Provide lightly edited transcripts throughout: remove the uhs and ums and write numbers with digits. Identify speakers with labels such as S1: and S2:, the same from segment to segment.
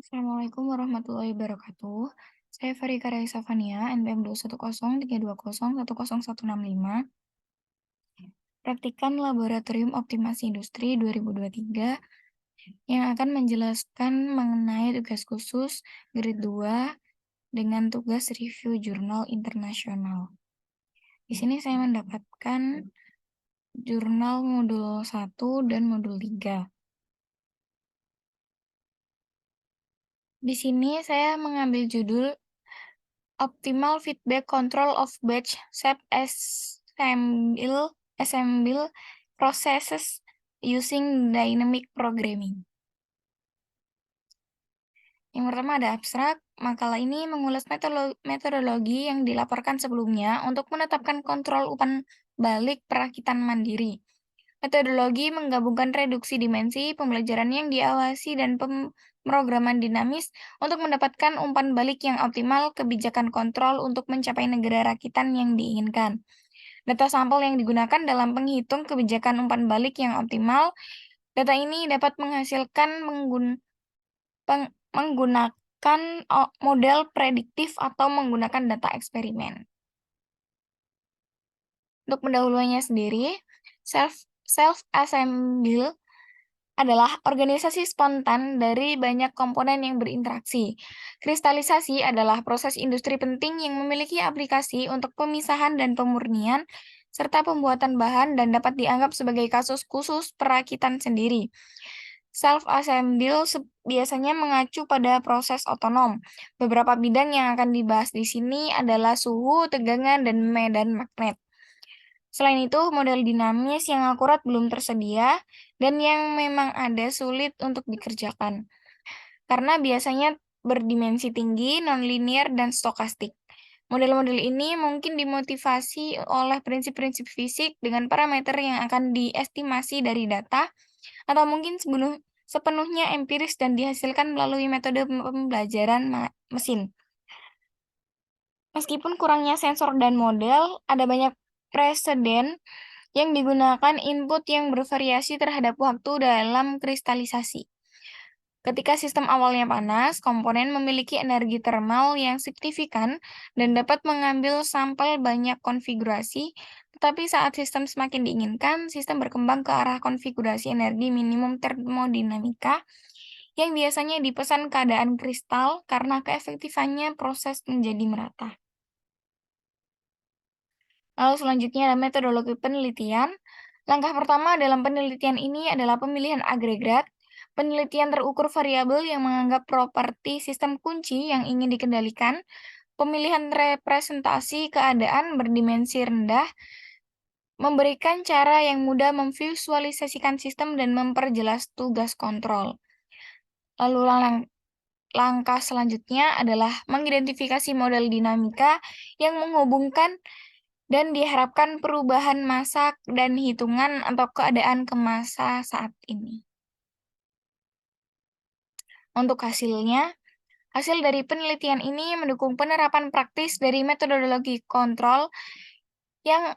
S1: Assalamualaikum warahmatullahi wabarakatuh. Saya Farika Raisa Fania, NPM 21032010165. Praktikan Laboratorium Optimasi Industri 2023 yang akan menjelaskan mengenai tugas khusus Grade 2 dengan tugas review jurnal internasional. Di sini saya mendapatkan jurnal modul 1 dan modul 3. Di sini saya mengambil judul Optimal Feedback Control of Batch Shape Assemble Processes Using Dynamic Programming. Yang pertama ada abstrak. Makalah ini mengulas metodologi yang dilaporkan sebelumnya untuk menetapkan kontrol umpan balik perakitan mandiri. Metodologi menggabungkan reduksi dimensi, pembelajaran yang diawasi, dan pemrograman dinamis untuk mendapatkan umpan balik yang optimal, kebijakan kontrol untuk mencapai negara rakitan yang diinginkan. Data sampel yang digunakan dalam penghitung kebijakan umpan balik yang optimal. Data ini dapat menghasilkan menggunakan model prediktif atau menggunakan data eksperimen. Untuk pendahuluannya sendiri, self-assemble adalah organisasi spontan dari banyak komponen yang berinteraksi. Kristalisasi adalah proses industri penting yang memiliki aplikasi untuk pemisahan dan pemurnian, serta pembuatan bahan dan dapat dianggap sebagai kasus khusus perakitan sendiri. Self-assemble biasanya mengacu pada proses otonom. Beberapa bidang yang akan dibahas di sini adalah suhu, tegangan, dan medan magnet. Selain itu, model dinamis yang akurat belum tersedia dan yang memang ada sulit untuk dikerjakan, karena biasanya berdimensi tinggi, nonlinear, dan stokastik. Model-model ini mungkin dimotivasi oleh prinsip-prinsip fisik dengan parameter yang akan diestimasi dari data, atau mungkin sepenuhnya empiris dan dihasilkan melalui metode pembelajaran mesin. Meskipun kurangnya sensor dan model, ada banyak preseden yang digunakan input yang bervariasi terhadap waktu dalam kristalisasi. Ketika sistem awalnya panas, komponen memiliki energi termal yang signifikan dan dapat mengambil sampel banyak konfigurasi, tetapi saat sistem semakin diinginkan, sistem berkembang ke arah konfigurasi energi minimum termodinamika yang biasanya dipesan keadaan kristal karena keefektifannya proses menjadi merata. Lalu selanjutnya ada metodologi penelitian. Langkah pertama dalam penelitian ini adalah pemilihan agregat. Penelitian terukur variabel yang menganggap properti sistem kunci yang ingin dikendalikan. Pemilihan representasi keadaan berdimensi rendah, memberikan cara yang mudah memvisualisasikan sistem dan memperjelas tugas kontrol. Lalu langkah selanjutnya adalah mengidentifikasi model dinamika yang menghubungkan dan diharapkan perubahan masa dan hitungan atau keadaan ke masa saat ini. Untuk hasil dari penelitian ini mendukung penerapan praktis dari metodologi kontrol yang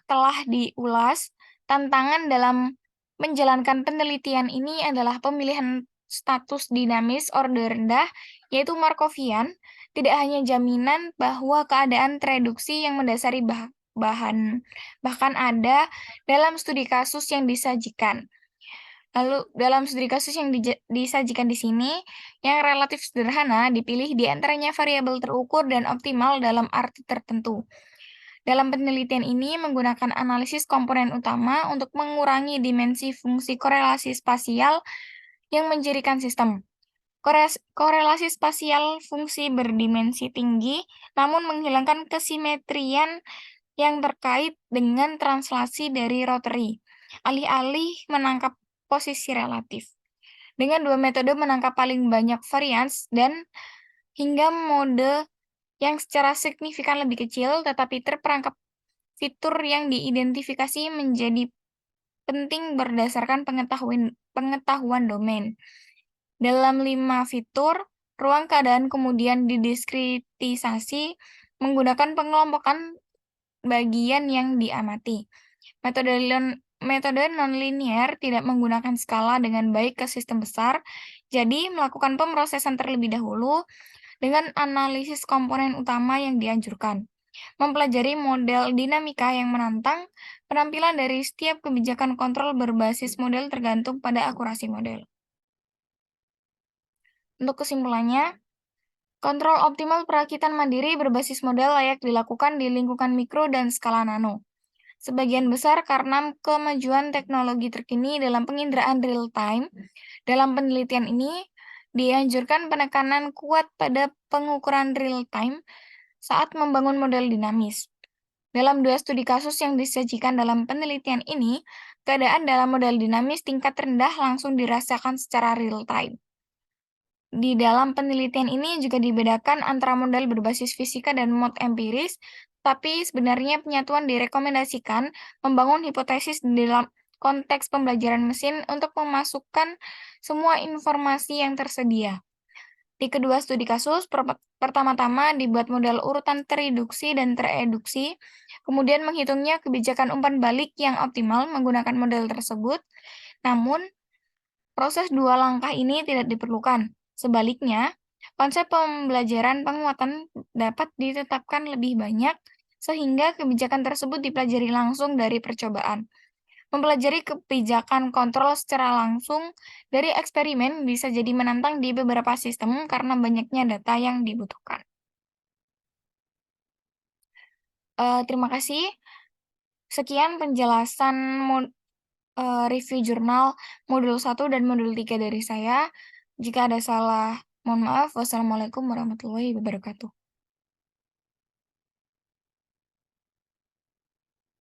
S1: telah diulas. Tantangan dalam menjalankan penelitian ini adalah pemilihan status dinamis orde rendah, yaitu Markovian, tidak hanya jaminan bahwa keadaan tereduksi yang mendasari bahkan ada dalam studi kasus yang disajikan. Lalu, dalam studi kasus yang disajikan di sini, yang relatif sederhana dipilih di antaranya variabel terukur dan optimal dalam arti tertentu. Dalam penelitian ini menggunakan analisis komponen utama untuk mengurangi dimensi fungsi korelasi spasial yang mencirikan sistem. Korelasi spasial fungsi berdimensi tinggi, namun menghilangkan kesimetrian yang terkait dengan translasi dari rotary, alih-alih menangkap posisi relatif. Dengan dua metode menangkap paling banyak varians dan hingga mode yang secara signifikan lebih kecil, tetapi terperangkap fitur yang diidentifikasi menjadi penting berdasarkan pengetahuan domain. Dalam 5 fitur, ruang keadaan kemudian didiskritisasi menggunakan pengelompokan bagian yang diamati. metode nonlinier tidak menggunakan skala dengan baik ke sistem besar, jadi melakukan pemrosesan terlebih dahulu dengan analisis komponen utama yang dianjurkan. Mempelajari model dinamika yang menantang, penampilan dari setiap kebijakan kontrol berbasis model tergantung pada akurasi model. Untuk kesimpulannya, kontrol optimal perakitan mandiri berbasis model layak dilakukan di lingkungan mikro dan skala nano. Sebagian besar karena kemajuan teknologi terkini dalam penginderaan real-time. Dalam penelitian ini, dianjurkan penekanan kuat pada pengukuran real-time saat membangun model dinamis. Dalam 2 studi kasus yang disajikan dalam penelitian ini, keadaan dalam model dinamis tingkat rendah langsung dirasakan secara real-time. Di dalam penelitian ini juga dibedakan antara model berbasis fisika dan mod empiris, tapi sebenarnya penyatuan direkomendasikan membangun hipotesis di dalam konteks pembelajaran mesin untuk memasukkan semua informasi yang tersedia. Di kedua studi kasus, pertama-tama dibuat model urutan tereduksi dan tereduksi, kemudian menghitungnya kebijakan umpan balik yang optimal menggunakan model tersebut. Namun, proses 2 langkah ini tidak diperlukan. Sebaliknya, konsep pembelajaran penguatan dapat ditetapkan lebih banyak sehingga kebijakan tersebut dipelajari langsung dari percobaan. Mempelajari kebijakan kontrol secara langsung dari eksperimen bisa jadi menantang di beberapa sistem karena banyaknya data yang dibutuhkan. Terima kasih. Sekian penjelasan review jurnal modul 1 dan modul 3 dari saya. Jika ada salah, mohon maaf. Wassalamualaikum warahmatullahi wabarakatuh.